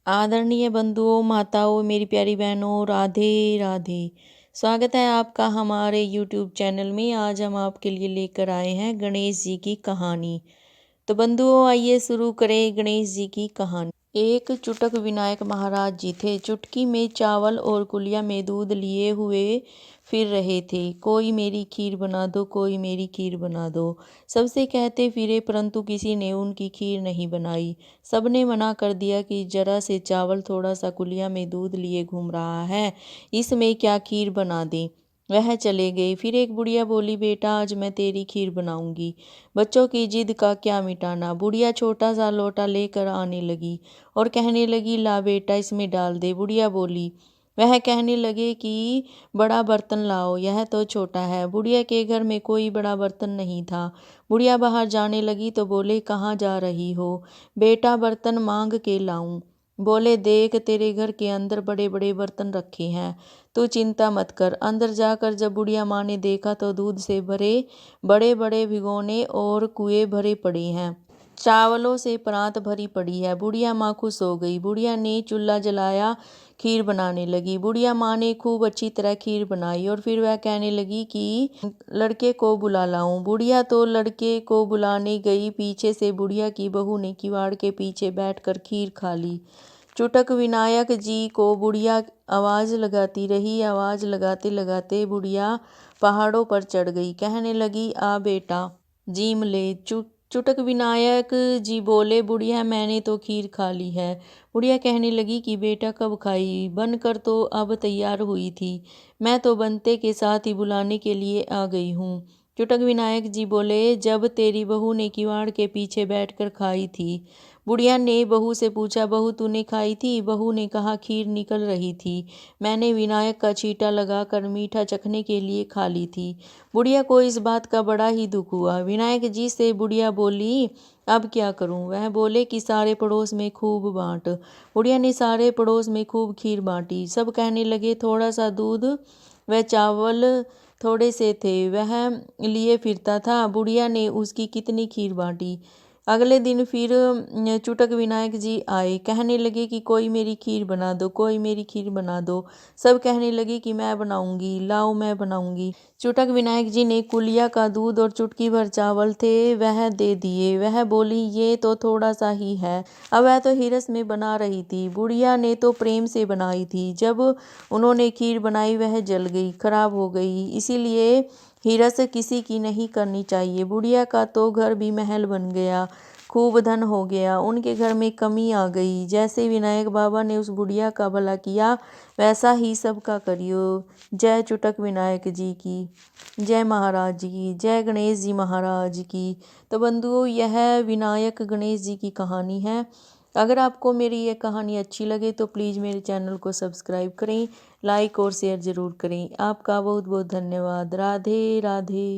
आदरणीय बंधुओं, माताओं, मेरी प्यारी बहनों, राधे राधे। स्वागत है आपका हमारे YouTube चैनल में। आज हम आपके लिए लेकर आए हैं गणेश जी की कहानी। तो बंधुओं, आइए शुरू करें गणेश जी की कहानी। एक चुटक विनायक महाराज जी थे। चुटकी में चावल और कुलिया में दूध लिए हुए फिर रहे थे। कोई मेरी खीर बना दो, कोई मेरी खीर बना दो, सबसे कहते फिरे, परंतु किसी ने उनकी खीर नहीं बनाई। सबने मना कर दिया कि जरा से चावल, थोड़ा सा कुलिया में दूध लिए घूम रहा है, इसमें क्या खीर बना दें। वह चले गए। फिर एक बुढ़िया बोली, बेटा आज मैं तेरी खीर बनाऊंगी। बच्चों की जिद का क्या मिटाना। बुढ़िया छोटा सा लोटा लेकर आने लगी और कहने लगी, ला बेटा इसमें डाल दे। बुढ़िया बोली। वह कहने लगे कि बड़ा बर्तन लाओ, यह तो छोटा है। बुढ़िया के घर में कोई बड़ा बर्तन नहीं था। बुढ़िया बाहर जाने लगी तो बोले, कहाँ जा रही हो। बेटा बर्तन मांग के लाऊं। बोले, देख तेरे घर के अंदर बड़े बड़े बर्तन रखे हैं, तू चिंता मत कर। अंदर जाकर जब बुढ़िया माँ ने देखा तो दूध से भरे बड़े बड़े भिगोने और कुएं भरे पड़े हैं, चावलों से परात भरी पड़ी है। बुढ़िया माँ खुश हो गई। बुढ़िया ने चूल्हा जलाया, खीर बनाने लगी। बुढ़िया माँ ने खूब अच्छी तरह खीर बनाई और फिर वह कहने लगी कि लड़के को बुला लाऊं। बुढ़िया तो लड़के को बुलाने गई, पीछे से बुढ़िया की बहू ने किवाड़ के पीछे बैठकर खीर खा ली। चुटक विनायक जी को बुढ़िया आवाज लगाती रही। आवाज लगाते लगाते बुढ़िया पहाड़ों पर चढ़ गई। कहने लगी, आ बेटा जीम ले। चुटक विनायक जी बोले, बुढ़िया मैंने तो खीर खा ली है। बुढ़िया कहने लगी कि बेटा कब खाई, बनकर तो अब तैयार हुई थी, मैं तो बनते के साथ ही बुलाने के लिए आ गई हूँ। चुटक विनायक जी बोले, जब तेरी बहू ने किवाड़ के पीछे बैठकर खाई थी। बुढ़िया ने बहू से पूछा, बहू तूने खाई थी। बहू ने कहा, खीर निकल रही थी, मैंने विनायक का छींटा लगाकर मीठा चखने के लिए खा ली थी। बुढ़िया को इस बात का बड़ा ही दुख हुआ। विनायक जी से बुढ़िया बोली, अब क्या करूं। वह बोले कि सारे पड़ोस में खूब बांट। बुढ़िया ने सारे पड़ोस में खूब खीर बांटी। सब कहने लगे, थोड़ा सा दूध व चावल थोड़े से थे, वह लिए फिरता था। बुढ़िया ने उसकी कितनी खीर बांटी। अगले दिन फिर चुटक विनायक जी आए। कहने लगे कि कोई मेरी खीर बना दो, कोई मेरी खीर बना दो। सब कहने लगे कि मैं बनाऊंगी, लाओ मैं बनाऊंगी। चुटक विनायक जी ने कुलिया का दूध और चुटकी भर चावल थे वह दे दिए। वह बोली, ये तो थोड़ा सा ही है। अब वह तो हिरस में बना रही थी। बुढ़िया ने तो प्रेम से बनाई थी। जब उन्होंने खीर बनाई वह जल गई, खराब हो गई। इसीलिए हिरस किसी की नहीं करनी चाहिए। बुढ़िया का तो घर भी महल बन गया, खूब धन हो गया। उनके घर में कमी आ गई। जैसे विनायक बाबा ने उस बुढ़िया का भला किया, वैसा ही सबका करियो। जय चुटक विनायक जी की, जय महाराज जी की, जय गणेश जी महाराज की। तो बंधुओं, यह विनायक गणेश जी की कहानी है। अगर आपको मेरी ये कहानी अच्छी लगे तो प्लीज़ मेरे चैनल को सब्सक्राइब करें, लाइक और शेयर ज़रूर करें। आपका बहुत बहुत धन्यवाद। राधे राधे।